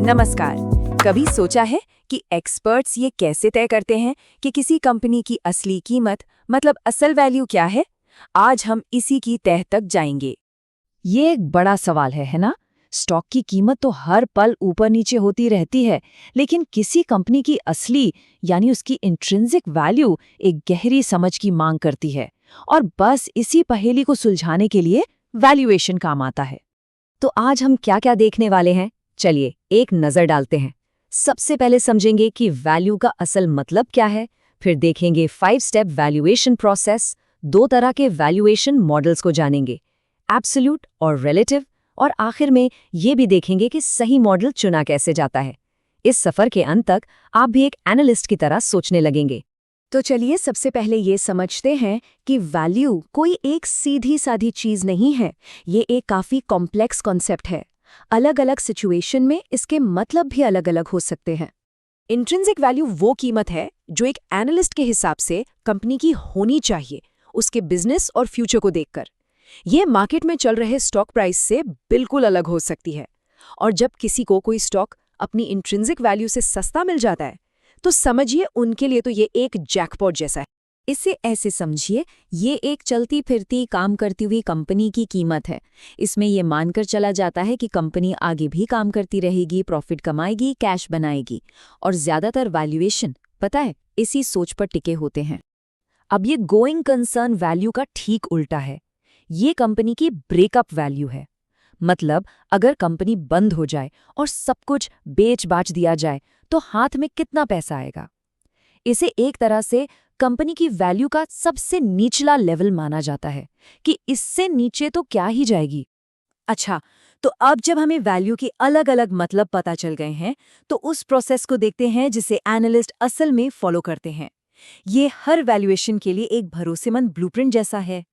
नमस्कार। कभी सोचा है कि एक्सपर्ट्स ये कैसे तय करते हैं कि किसी कंपनी की असली कीमत मतलब असल वैल्यू क्या है? आज हम इसी की तह तक जाएंगे। ये एक बड़ा सवाल है ना? स्टॉक की कीमत तो हर पल ऊपर नीचे होती रहती है, लेकिन किसी कंपनी की असली यानी उसकी इंट्रिंसिक वैल्यू एक गहरी समझ की मांग करती है। और बस इसी पहेली को सुलझाने के लिए वैल्यूएशन काम आता है। तो आज हम क्या क्या देखने वाले हैं, चलिए एक नजर डालते हैं। सबसे पहले समझेंगे कि वैल्यू का असल मतलब क्या है, फिर देखेंगे 5 स्टेप वैल्यूएशन प्रोसेस, 2 तरह के वैल्यूएशन मॉडल्स को जानेंगे, एब्सोल्यूट और रिलेटिव, और आखिर में ये भी देखेंगे कि सही मॉडल चुना कैसे जाता है। इस सफर के अंत तक आप भी एक एनालिस्ट की तरह सोचने लगेंगे। तो चलिए सबसे पहले ये समझते हैं कि वैल्यू कोई एक सीधी साधी चीज नहीं है। ये एक काफी कॉम्प्लेक्स कॉन्सेप्ट है। अलग अलग सिचुएशन में इसके मतलब भी अलग अलग हो सकते हैं। इंट्रिंसिक वैल्यू वो कीमत है जो एक एनालिस्ट के हिसाब से कंपनी की होनी चाहिए, उसके बिजनेस और फ्यूचर को देखकर। ये मार्केट में चल रहे स्टॉक प्राइस से बिल्कुल अलग हो सकती है। और जब किसी को कोई स्टॉक अपनी इंट्रिंसिक वैल्यू से सस्ता मिल जाता है, तो समझिए उनके लिए तो ये एक जैकपॉट जैसा है। इसे ऐसे समझिए, ये एक चलती फिरती काम करती हुई कंपनी की कीमत है। इसमें ये मानकर चला जाता है कि कंपनी आगे भी काम करती रहेगी, प्रॉफिट कमाएगी, कैश बनाएगी। और ज्यादातर वैल्यूएशन, पता है, इसी सोच पर टिके होते हैं। अब ये गोइंग कंसर्न वैल्यू का ठीक उल्टा है। ये कंपनी की ब्रेकअप वैल्यू है। मतलब अगर कंपनी बंद हो जाए और सब कुछ बेच बाच दिया जाए तो हाथ में कितना पैसा आएगा। इसे एक तरह से कंपनी की वैल्यू का सबसे निचला लेवल माना जाता है कि इससे नीचे तो क्या ही जाएगी। अच्छा, तो अब जब हमें वैल्यू के अलग अलग मतलब पता चल गए हैं, तो उस प्रोसेस को देखते हैं जिसे एनालिस्ट असल में फॉलो करते हैं। ये हर वैल्यूएशन के लिए एक भरोसेमंद ब्लूप्रिंट जैसा है।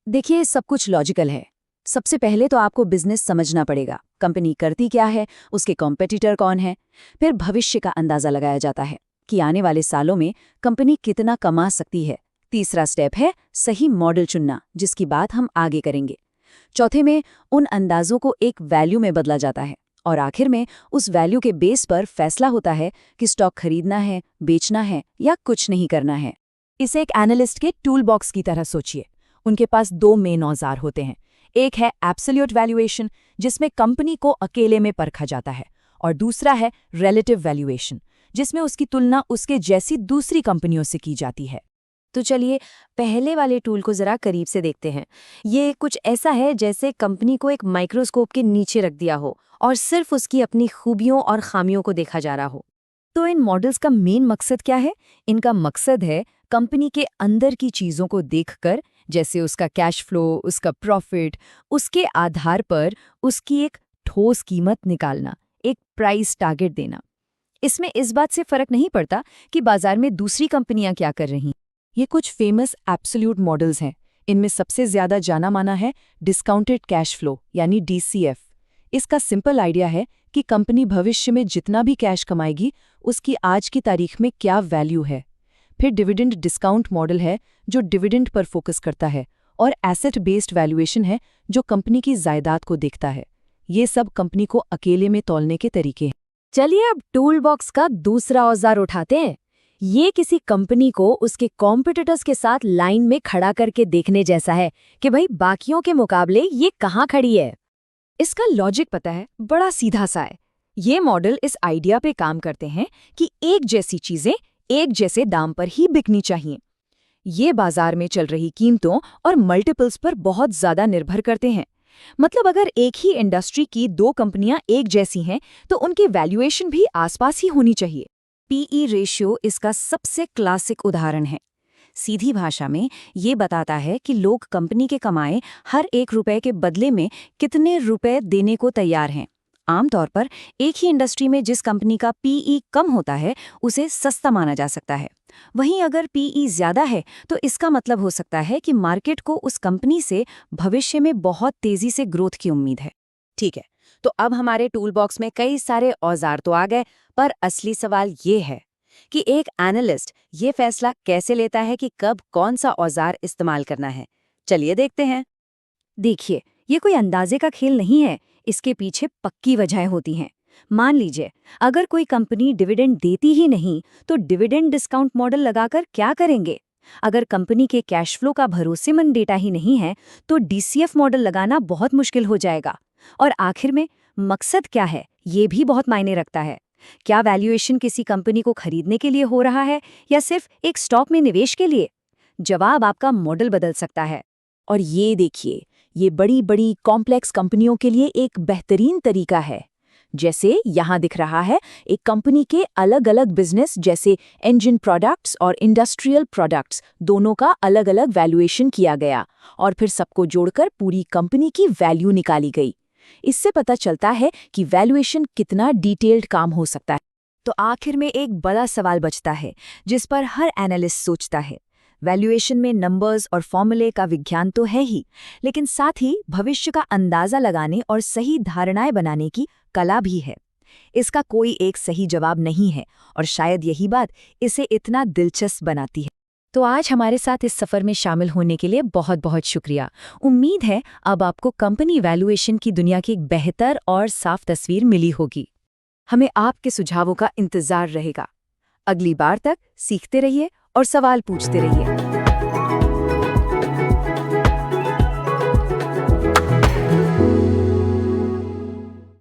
देखिए, सब कुछ लॉजिकल है। सबसे पहले तो आपको बिजनेस समझना पड़ेगा। कंपनी करती क्या है, उसके कॉम्पिटिटर कौन है। फिर भविष्य का अंदाजा लगाया जाता है कि आने वाले सालों में कंपनी कितना कमा सकती है। तीसरा स्टेप है सही मॉडल चुनना, जिसकी बात हम आगे करेंगे। चौथे में उन अंदाजों को एक वैल्यू में बदला जाता है। और आखिर में उस वैल्यू के बेस पर फैसला होता है कि स्टॉक खरीदना है, बेचना है या कुछ नहीं करना है। इसे एक एनालिस्ट के टूल बॉक्स की तरह सोचिए। उनके पास 2 मेन औजार होते हैं। एक है एब्सोल्यूट वैल्यूएशन, जिसमें कंपनी को अकेले में परखा जाता है, और दूसरा है रिलेटिव वैल्यूएशन, जिसमें उसकी तुलना उसके जैसी दूसरी कंपनियों से की जाती है। तो चलिए पहले वाले टूल को जरा करीब से देखते हैं। ये कुछ ऐसा है जैसे कंपनी को एक माइक्रोस्कोप के नीचे रख दिया हो और सिर्फ उसकी अपनी खूबियों और खामियों को देखा जा रहा हो। तो इन मॉडल्स का मेन मकसद क्या है? इनका मकसद है कंपनी के अंदर की चीजों को देखकर, जैसे उसका कैश फ्लो, उसका प्रॉफिट, उसके आधार पर उसकी एक ठोस कीमत निकालना, एक प्राइस टारगेट देना। इसमें इस बात से फर्क नहीं पड़ता कि बाजार में दूसरी कंपनियां क्या कर रही। ये कुछ फेमस एब्सोल्यूट मॉडल्स हैं। इनमें सबसे ज्यादा जाना माना है डिस्काउंटेड कैश फ्लो यानी DCF। इसका सिंपल आइडिया है कि कंपनी भविष्य में जितना भी कैश कमाएगी उसकी आज की तारीख में क्या वैल्यू है। फिर डिविडेंड डिस्काउंट मॉडल है जो डिविडेंड पर फोकस करता है, और एसेट बेस्ड वैल्यूएशन है जो कंपनी की जायदाद को देखता है। ये सब कंपनी को अकेले में तौलने के तरीके हैं। चलिए अब टूल बॉक्स का दूसरा औजार उठाते हैं। ये किसी कंपनी को उसके कॉम्पिटिटर्स के साथ लाइन में खड़ा करके देखने जैसा है कि भाई बाकियों के मुकाबले ये कहाँ खड़ी है। इसका लॉजिक पता है, बड़ा सीधा सा है। ये मॉडल इस आइडिया पे काम करते हैं कि एक जैसी चीजें एक जैसे दाम पर ही बिकनी चाहिए। ये बाजार में चल रही कीमतों और मल्टीपल्स पर बहुत ज्यादा निर्भर करते हैं। मतलब अगर एक ही इंडस्ट्री की 2 कंपनियां एक जैसी हैं, तो उनकी वैल्यूएशन भी आसपास ही होनी चाहिए। PE रेशियो इसका सबसे क्लासिक उदाहरण है। सीधी भाषा में ये बताता है कि लोग कंपनी के कमाए हर 1 रुपए के बदले में कितने रुपए देने को तैयार हैं। आमतौर पर एक ही इंडस्ट्री में जिस कंपनी का PE कम होता है उसे सस्ता माना जा सकता है। वहीं अगर PE ज्यादा है तो इसका मतलब हो सकता है कि मार्केट को उस कंपनी से भविष्य में बहुत तेजी से ग्रोथ की उम्मीद है। ठीक है, तो अब हमारे टूल बॉक्स में कई सारे औजार तो आ गए, पर असली सवाल ये है कि एक एनालिस्ट ये फैसला कैसे लेता है कि कब कौन सा औजार इस्तेमाल करना है। चलिए देखते हैं। देखिए, ये कोई अंदाजे का खेल नहीं है, इसके पीछे पक्की वजहें होती हैं। मान लीजिए, अगर कोई कंपनी डिविडेंड देती ही नहीं, तो डिविडेंड डिस्काउंट मॉडल लगाकर क्या करेंगे? अगर कंपनी के कैश फ्लो का भरोसेमंद डेटा ही नहीं है, तो डीसीएफ मॉडल लगाना बहुत मुश्किल हो जाएगा। और आखिर में, मकसद क्या है, ये भी बहुत मायने रखता है। क्या वैल्यूएशन किसी कंपनी को खरीदने के लिए हो रहा है या सिर्फ एक स्टॉक में निवेश के लिए? जवाब आपका मॉडल बदल सकता है। और ये देखिए, ये बड़ी बड़ी कॉम्प्लेक्स कंपनियों के लिए एक बेहतरीन तरीका है। जैसे यहाँ दिख रहा है, एक कंपनी के अलग अलग बिजनेस जैसे इंजन प्रोडक्ट्स और इंडस्ट्रियल प्रोडक्ट्स दोनों का अलग अलग वैल्यूएशन किया गया और फिर सबको जोड़कर पूरी कंपनी की वैल्यू निकाली गई। इससे पता चलता है कि वैल्यूएशन कितना डिटेल्ड काम हो सकता है। तो आखिर में एक बड़ा सवाल बचता है, जिस पर हर एनालिस्ट सोचता है। वैल्यूएशन में नंबर्स और फॉर्मूले का विज्ञान तो है ही, लेकिन साथ ही भविष्य का अंदाजा लगाने और सही धारणाएं बनाने की कला भी है। इसका कोई एक सही जवाब नहीं है, और शायद यही बात इसे इतना दिलचस्प बनाती है। तो आज हमारे साथ इस सफर में शामिल होने के लिए बहुत बहुत शुक्रिया। उम्मीद है अब आपको कंपनी वैल्यूएशन की दुनिया की एक बेहतर और साफ तस्वीर मिली होगी। हमें आपके सुझावों का इंतजार रहेगा। अगली बार तक सीखते रहिए और सवाल पूछते रहिए।